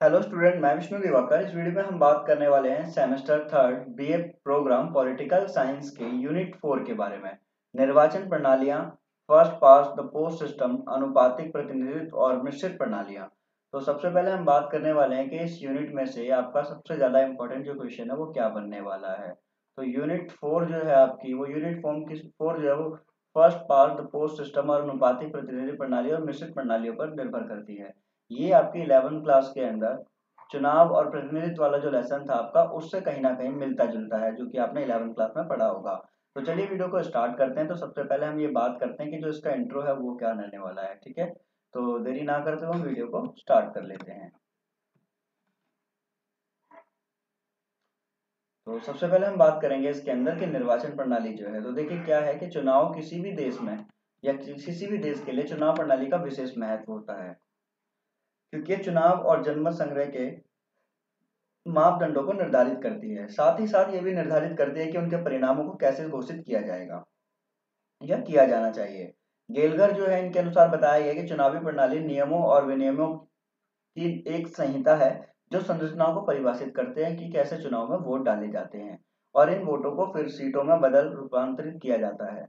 Hello student, मैं विष्णु दिवाकर। इस video में हम बात करने वाले हैं semester third BA programme political science के यूनिट 4 के बारे में। निर्वाचन प्रणालियां, first past the post system, अनुपातिक प्रतिनिधित्व और मिश्रित प्रणालियां। तो सबसे पहले हम बात करने वाले हैं कि इस यूनिट में से आपका सबसे ज्यादा इंपॉर्टेंट जो क्वेश्चन है वो क्या बनने वाला है। तो यूनिट 4 जो है आपकी, वो यूनिट फॉर्म की 4 जो है वो first past the post system और अनुपातिक प्रतिनिधि प्रणाली और मिश्रित प्रणालियों पर निर्भर करती है। ये आपकी 11th क्लास के अंदर चुनाव और प्रतिनिधित्व वाला जो लेसन था आपका, उससे कहीं ना कहीं मिलता जुलता है, जो कि आपने 11th क्लास में पढ़ा होगा। तो चलिए वीडियो को स्टार्ट करते हैं। तो सबसे पहले हम ये बात करते हैं कि जो इसका इंट्रो है वो क्या रहने वाला है। ठीक है, तो देरी ना करते हुए हम वीडियो को स्टार्ट कर लेते हैं। तो सबसे पहले हम बात करेंगे इसके अंदर की निर्वाचन प्रणाली जो है। तो देखिए क्या है कि चुनाव किसी भी देश में या किसी भी देश के लिए चुनाव प्रणाली का विशेष महत्व होता है, क्योंकि ये चुनाव और जनमत संग्रह के मापदंडों को निर्धारित करती है। साथ ही साथ ये भी निर्धारित करती है कि उनके परिणामों को कैसे घोषित किया जाएगा या किया जाना चाहिए। गेलगर जो है, इनके अनुसार बताया गया कि चुनावी प्रणाली नियमों और विनियमों की एक संहिता है जो संरचनाओं को परिभाषित करते हैं कि कैसे चुनाव में वोट डाले जाते हैं और इन वोटों को फिर सीटों में बदल रूपांतरित किया जाता है।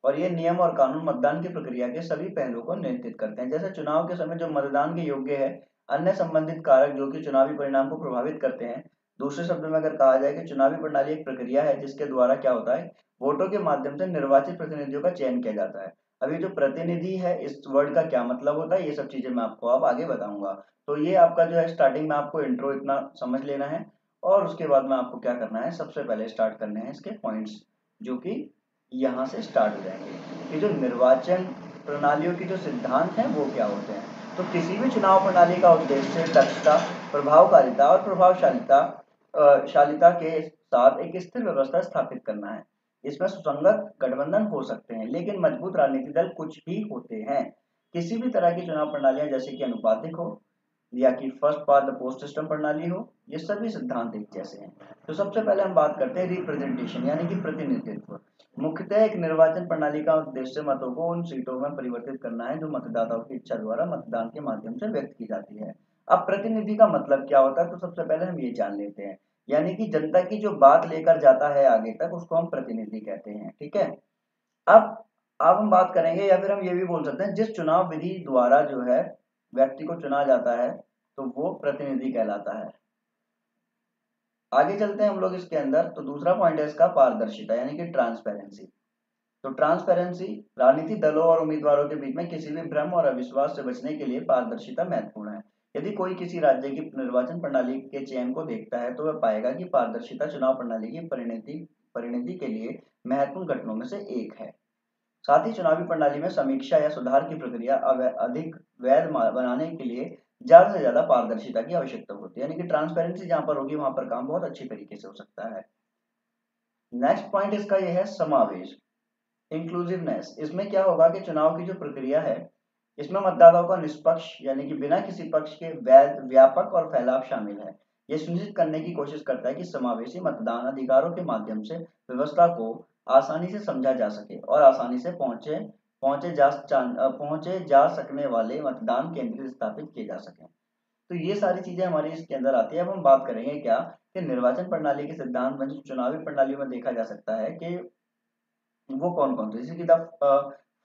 और ये नियम और कानून मतदान की प्रक्रिया के सभी पहलुओं को नियंत्रित करते हैं। जैसे चुनाव के समय जो मतदान के योग्य है, अन्य संबंधित कारक जो कि चुनावी परिणाम को प्रभावित करते हैं। दूसरे शब्दों में अगर कहा जाए कि चुनावी प्रणाली एक प्रक्रिया है जिसके द्वारा क्या होता है, वोटों के माध्यम से निर्वाचित प्रतिनिधियों का चयन किया जाता है। अभी जो प्रतिनिधि है, इस वर्ड का क्या मतलब होता है, ये सब चीजें मैं आपको अब आगे बताऊंगा। तो ये आपका जो है स्टार्टिंग में आपको इंट्रो इतना समझ लेना है, और उसके बाद में आपको क्या करना है, सबसे पहले स्टार्ट करने हैं इसके पॉइंट्स, जो कि यहाँ से स्टार्ट हो जाएंगे कि जो निर्वाचन प्रणालियों की जो सिद्धांत हैं वो क्या होते हैं। तो किसी भी चुनाव प्रणाली का उद्देश्य दक्षता, प्रभावकारिता और प्रभावशालिता शालिता के साथ एक स्थिर व्यवस्था स्थापित करना है। इसमें सुसंगत गठबंधन हो सकते हैं, लेकिन मजबूत राजनीतिक दल कुछ भी होते हैं। किसी भी तरह की चुनाव प्रणालियां, जैसे कि अनुपातिक हो या कि first past the post system प्रणाली हो, ये सभी सिद्धांत एक जैसे हैं। तो सबसे पहले हम बात करते हैं रिप्रेजेंटेशन यानी कि प्रतिनिधित्व। मुख्यतः एक निर्वाचन प्रणाली का उद्देश्य मतों को उन सीटों में परिवर्तित करना है जो मतदाताओं की इच्छा द्वारा मतदान के माध्यम से व्यक्त की जाती है। अब प्रतिनिधि का मतलब क्या होता है, तो सबसे पहले हम ये जान लेते हैं। यानी कि जनता की जो बात लेकर जाता है आगे तक, उसको हम प्रतिनिधि कहते हैं। ठीक है, अब अब हम बात करेंगे, या फिर हम ये भी बोल सकते हैं, जिस चुनाव विधि द्वारा जो है व्यक्ति को चुना जाता है, तो वो प्रतिनिधि कहलाता है। आगे चलते हैं हम लोग इसके अंदर। तो दूसरा पॉइंट है इसका पारदर्शिता यानी कि ट्रांसपेरेंसी। तो ट्रांसपेरेंसी, राजनीतिक दलों और उम्मीदवारों के बीच में किसी भी भ्रम और अविश्वास से बचने के लिए पारदर्शिता महत्वपूर्ण है। यदि कोई किसी राज्य की निर्वाचन प्रणाली के चयन को देखता है, तो वह पाएगा कि पारदर्शिता चुनाव प्रणाली की परिणति परिणति के लिए महत्वपूर्ण घटनाओं में से एक है। साथ ही चुनावी प्रणाली में समीक्षा या सुधार की प्रक्रिया अधिक वैध बनाने के लिए ज्यादा से ज्यादा पारदर्शिता की आवश्यकता होती है। यानी कि ट्रांसपेरेंसी जहां पर होगी, वहां पर काम बहुत अच्छी तरीके से हो सकता है। नेक्स्ट पॉइंट इसका यह है समावेश, इंक्लूसिवनेस। इसमें क्या होगा कि चुनाव की जो प्रक्रिया है, इसमें मतदाताओं का निष्पक्ष यानी कि बिना किसी पक्ष के वैध, व्यापक और फैलाव शामिल है। यह सुनिश्चित करने की कोशिश करता है कि समावेशी मतदान अधिकारों के माध्यम से व्यवस्था को आसानी से समझा जा सके और आसानी से पहुंचे जा सकने वाले मतदान केंद्र स्थापित किए जा सके। तो ये सारी चीजें हमारी इसके अंदर आती है। अब हम बात करेंगे क्या कि निर्वाचन प्रणाली के सिद्धांत में जो चुनावी प्रणालियों में देखा जा सकता है कि वो कौन कौन से, जैसे कि the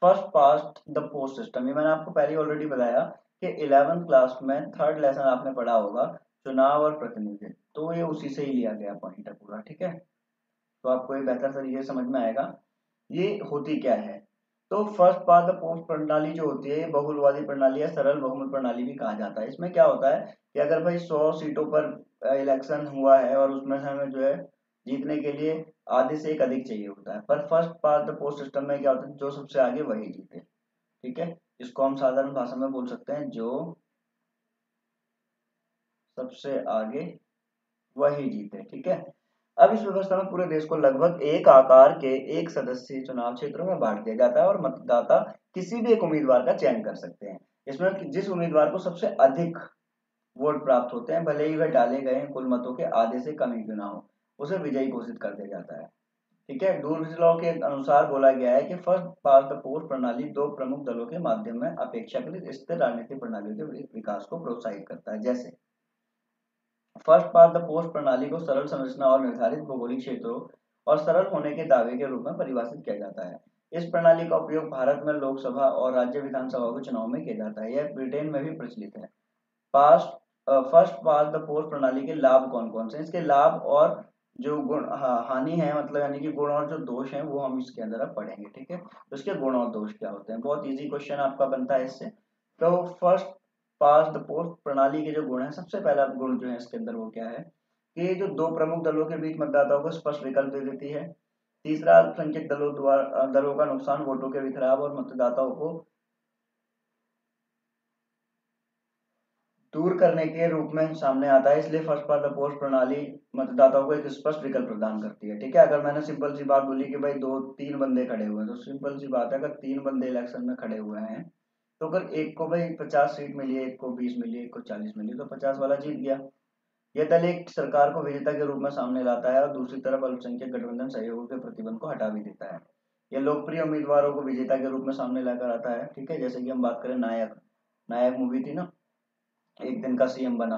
first past the post system. ये मैंने आपको पहले ऑलरेडी बताया कि 11th क्लास में थर्ड लेसन आपने पढ़ा होगा, चुनाव और प्रतिनिधित्व। तो ये उसी से ही लिया गया पॉइंट है पूरा। ठीक है, तो आपको ये बेहतर तरीके से समझ में आएगा ये होती क्या है। तो फर्स्ट पास्ट द पोस्ट प्रणाली जो होती है, ये बहुलवादी प्रणाली या सरल बहुमत प्रणाली भी कहा जाता है। इसमें क्या होता है कि अगर भाई 100 सीटों पर इलेक्शन हुआ है और उसमें से हमें जो है जीतने के लिए आधे से एक अधिक चाहिए होता है, पर first past the post system में क्या होता है, जो सबसे आगे वही जीते। ठीक है, इसको हम साधारण भाषा में बोल सकते हैं जो सबसे आगे वही जीते। ठीक है, अब इस व्यवस्था में पूरे देश को लगभग एक आकार के एक सदस्यीय चुनाव क्षेत्रों में बांट दिया जाता है और मतदाता किसी भी एक उम्मीदवार का चयन कर सकते हैं। इसमें जिस उम्मीदवार को सबसे अधिक वोट प्राप्त होते हैं, भले ही वह डाले गए कुल मतों के आधे से कम ही क्यों ना हो, उसे विजयी घोषित कर दिया जाता है। ठीक है, डूर्स लॉ के अनुसार बोला गया है कि फर्स्ट पास्ट द पोस्ट प्रणाली दो प्रमुख दलों के माध्यम में अपेक्षाकृत स्थिर राजनीतिक प्रणालियों के विकास को प्रोत्साहित करता है। जैसे फर्स्ट पास्ट द पोस्ट प्रणाली को सरल संरचना और निर्धारित भौगोलिक क्षेत्रों और सरल होने के दावे के रूप में परिभाषित किया जाता है। इस प्रणाली का उपयोग भारत में लोकसभा और राज्य विधानसभा के चुनाव में किया जाता है। यह ब्रिटेन में भी प्रचलित है। Past first past the post प्रणाली के लाभ कौन कौन से हैं? इसके लाभ और जो गुण हानि है, मतलब यानी कि गुण और जो दोष हैं वो हम इसके अंदर अब पढ़ेंगे। ठीक है, तो इसके गुण और दोष क्या होते हैं? बहुत इजी क्वेश्चन आपका बनता है इससे। तो फर्स्ट पास द पोस्ट प्रणाली के जो गुण है, सबसे पहला गुण जो है इसके अंदर वो क्या है कि जो दो प्रमुख दलों के बीच मतदाताओं को स्पष्ट विकल्प दे देती है। तीसरा, अल्पसंख्यक दलों का नुकसान वोटों के बिखराव और मतदाताओं को दूर करने के रूप में सामने आता है। इसलिए फर्स्ट पास द पोस्ट प्रणाली मतदाताओं को एक स्पष्ट विकल्प प्रदान करती है। ठीक है, अगर मैंने सिंपल सी बात बोली कि भाई दो तीन बंदे खड़े हुए हैं, तो सिंपल सी बात है, अगर तीन बंदे इलेक्शन में खड़े हुए हैं तो अगर एक को भाई 50 सीट मिली है, एक को 20 मिली है, एक को 40 मिली, तो 50 वाला जीत गया। यह दल एक सरकार को विजेता के रूप में सामने लाता है और दूसरी तरफ अल्पसंख्यक गठबंधन सहयोगों के प्रतिबंध को हटा भी देता है। यह लोकप्रिय उम्मीदवारों को विजेता के रूप में सामने लाकर आता है। ठीक है, जैसे कि हम बात करें नायक, नायक मूवी थी ना, एक दिन का सीएम बना,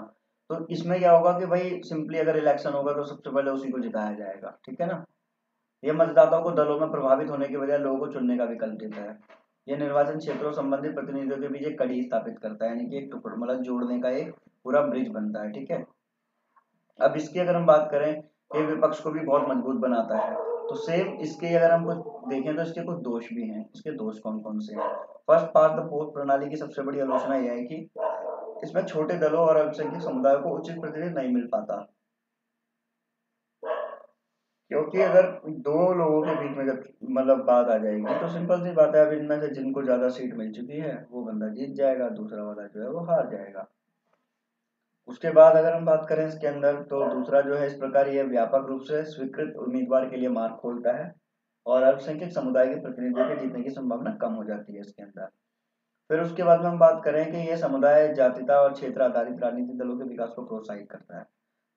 तो इसमें क्या होगा कि भाई सिंपली अगर इलेक्शन होगा तो सबसे पहले उसी को जिताया जाएगा। ठीक है ना, यह मतदाताओं को दलों में प्रभावित होने के बजाय लोगों को चुनने का विकल्प देता है। यह निर्वाचन क्षेत्रों संबंधित प्रतिनिधियों के बीच एक कड़ी स्थापित करता है, यानी कि एक टुकड़ मतलब जोड़ने का एक पूरा ब्रिज बनता है। ठीक है, अब इसकी अगर हम बात करें कि विपक्ष को भी बहुत मजबूत बनाता है, तो सेम इसके अगर हम कुछ देखें तो इसके कुछ दोष भी हैं। इसके दोष कौन कौन से हैं? फर्स्ट पास द पोस्ट प्रणाली की सबसे बड़ी आलोचना यह है कि इसमें छोटे दलों और अल्पसंख्यक समुदायों को उचित प्रतिनिधित्व नहीं मिल पाता, क्योंकि अगर दो लोगों के बीच में जब मतलब बात आ जाएगी तो सिंपल सी बात है, अब इनमें से जिनको ज्यादा सीट मिल चुकी है वो बंदा जीत जाएगा, दूसरा वाला जो है वो हार जाएगा। उसके बाद अगर हम बात करें इसके अंदर, तो दूसरा जो है, इस प्रकार यह व्यापक रूप से स्वीकृत उम्मीदवार के लिए मार्ग खोलता है और अल्पसंख्यक समुदाय के प्रतिनिधियों के जीतने की संभावना कम हो जाती है इसके अंदर। फिर उसके बाद में हम बात करें कि यह समुदाय जातीयता और क्षेत्र आधारित राजनीतिक दलों के विकास को प्रोत्साहित करता है,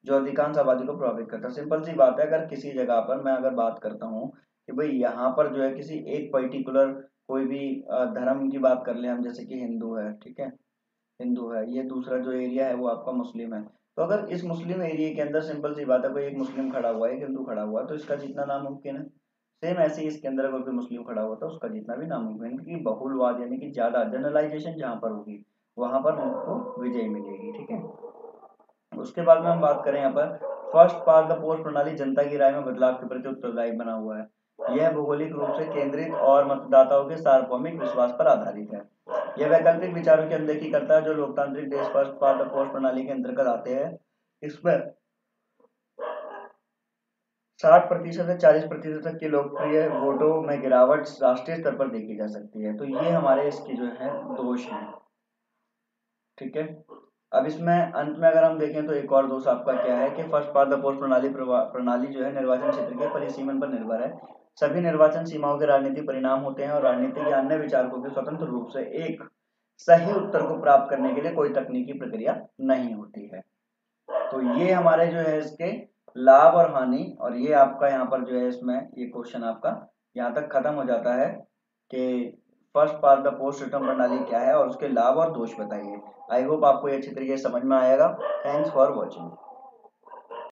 जो अधिकांश आबादी को प्रभावित करता है। सिंपल सी बात है, अगर किसी जगह पर मैं अगर बात करता हूँ कि भाई यहाँ पर जो है किसी एक पर्टिकुलर कोई भी धर्म की बात कर ले हम, जैसे कि हिंदू है, ठीक है, हिंदू है, ये दूसरा जो एरिया है वो आपका मुस्लिम है, तो अगर इस मुस्लिम एरिया के अंदर सिंपल सी बात है कोई एक मुस्लिम खड़ा हुआ है, एक हिंदू खड़ा हुआ है, तो इसका जीतना नामुमकिन है। सेम ऐसे ही इसके अंदर अगर कोई मुस्लिम खड़ा हुआ था उसका जीतना भी नामुमकिन है, क्योंकि बहुलवाद यानी कि ज्यादा जनरलाइजेशन जहाँ पर होगी वहां पर उनको विजय मिलेगी। ठीक है, उसके बाद में हम बात करें यहाँ पर, फर्स्ट पास द पोस्ट प्रणाली जनता की राय में बदलाव के प्रति उत्तरदायी बना हुआ है। यह भौगोलिक रूप से केंद्रित और मतदाताओं के सार्वभौमिक विश्वास पर आधारित है। यह वैकल्पिक विचारों की अनदेखी करता है जो लोकतांत्रिक देश फर्स्ट पास द पोस्ट प्रणाली के अंतर्गत आते हैं। इसमें 60% से 40% तक की लोकप्रिय वोटों में गिरावट राष्ट्रीय स्तर पर देखी जा सकती है। तो ये हमारे इसके जो है दोष हैं। ठीक है, अब इसमें अंत में अगर हम देखें तो एक और दोष आपका क्या है कि फर्स्ट पास द पोस्ट प्रणाली जो है निर्वाचन क्षेत्र के परिसीमन पर निर्भर है। सभी निर्वाचन सीमाओं के राजनीतिक परिणाम होते हैं और राजनीतिक या अन्य विचारकों के स्वतंत्र रूप से एक सही उत्तर को प्राप्त करने के लिए कोई तकनीकी प्रक्रिया नहीं होती है। तो ये हमारे जो है इसके लाभ और हानि, और ये आपका यहाँ पर जो है इसमें ये क्वेश्चन आपका यहाँ तक खत्म हो जाता है कि first pass the post return प्रणाली क्या है और उसके लाभ और दोष बताइए। आई होप आपको ये अच्छी तरीके से समझ में आएगा। Thanks for watching.